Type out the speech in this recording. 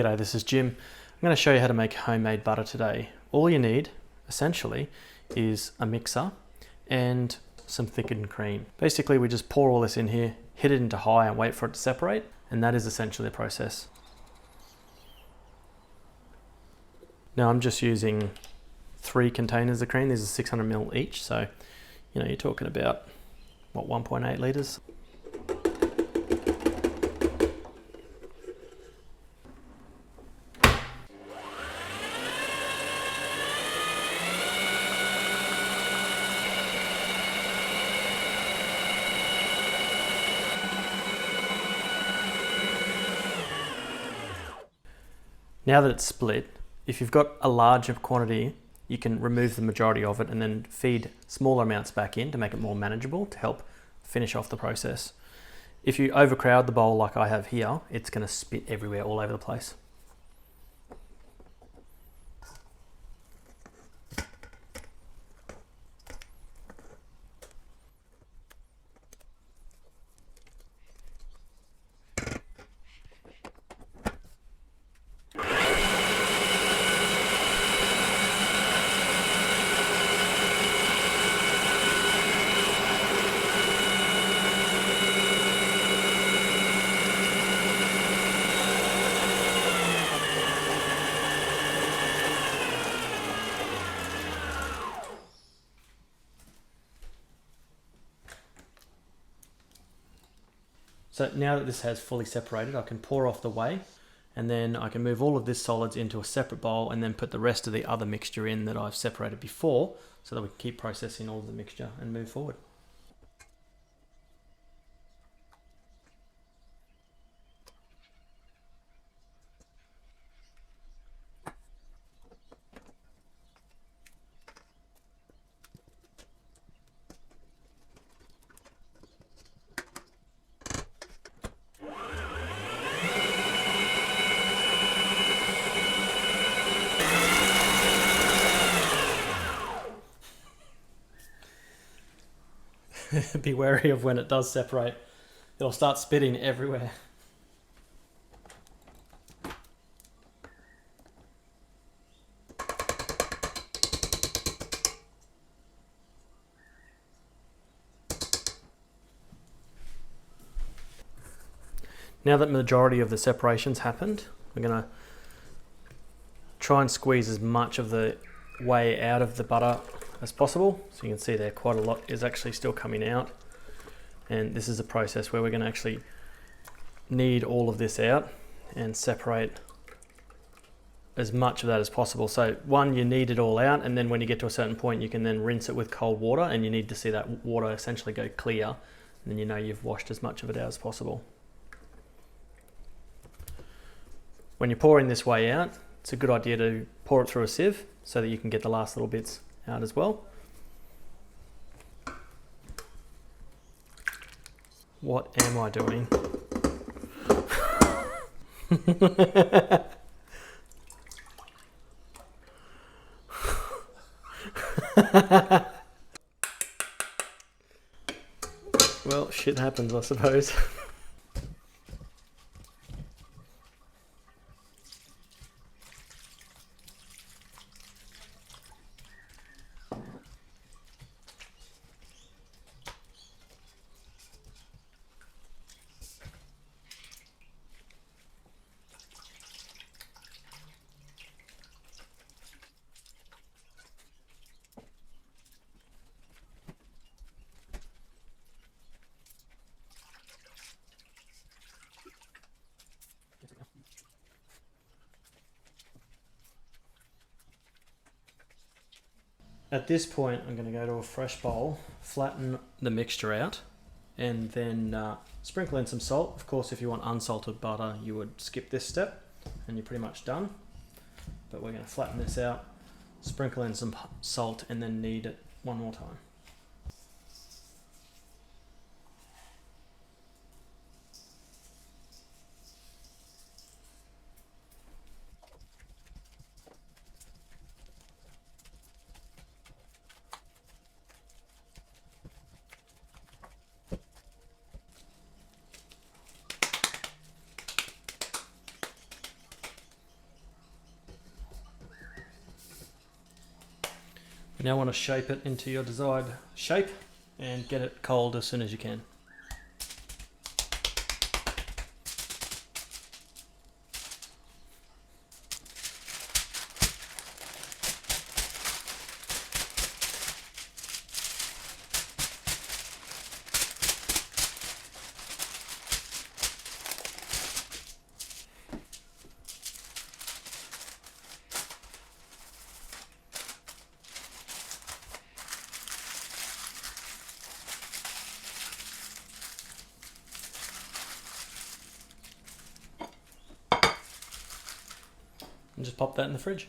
G'day, this is Jim. I'm going to show you how to make homemade butter today. All you need, essentially, is a mixer and some thickened cream. Basically, we just pour all this in here, hit it into high and wait for it to separate, and that is essentially the process. Now I'm just using 3 containers of cream. These are 600 ml each, so you're talking about, what, 1.8 litres? Now that it's split, if you've got a larger quantity, you can remove the majority of it and then feed smaller amounts back in to make it more manageable to help finish off the process. If you overcrowd the bowl like I have here, it's going to spit everywhere, all over the place. So now that this has fully separated, I can pour off the whey, and then I can move all of this solids into a separate bowl and then put the rest of the other mixture in that I've separated before, so that we can keep processing all of the mixture and move forward. Be wary of when it does separate. It'll start spitting everywhere. Now that the majority of the separation's happened, we're going to try and squeeze as much of the whey out of the butter as possible. So you can see there quite a lot is actually still coming out, and this is a process where we're going to actually knead all of this out and separate as much of that as possible. So one, you knead it all out, and then when you get to a certain point you can then rinse it with cold water, and you need to see that water essentially go clear, and then you know you've washed as much of it out as possible. When you're pouring this whey out, it's a good idea to pour it through a sieve so that you can get the last little bits out as well. What am I doing? Well, shit happens, I suppose. At this point, I'm going to go to a fresh bowl, flatten the mixture out, and then sprinkle in some salt. Of course, if you want unsalted butter, you would skip this step, and you're pretty much done. But we're going to flatten this out, sprinkle in some salt, and then knead it one more time. You now want to shape it into your desired shape and get it cold as soon as you can. And just pop that in the fridge.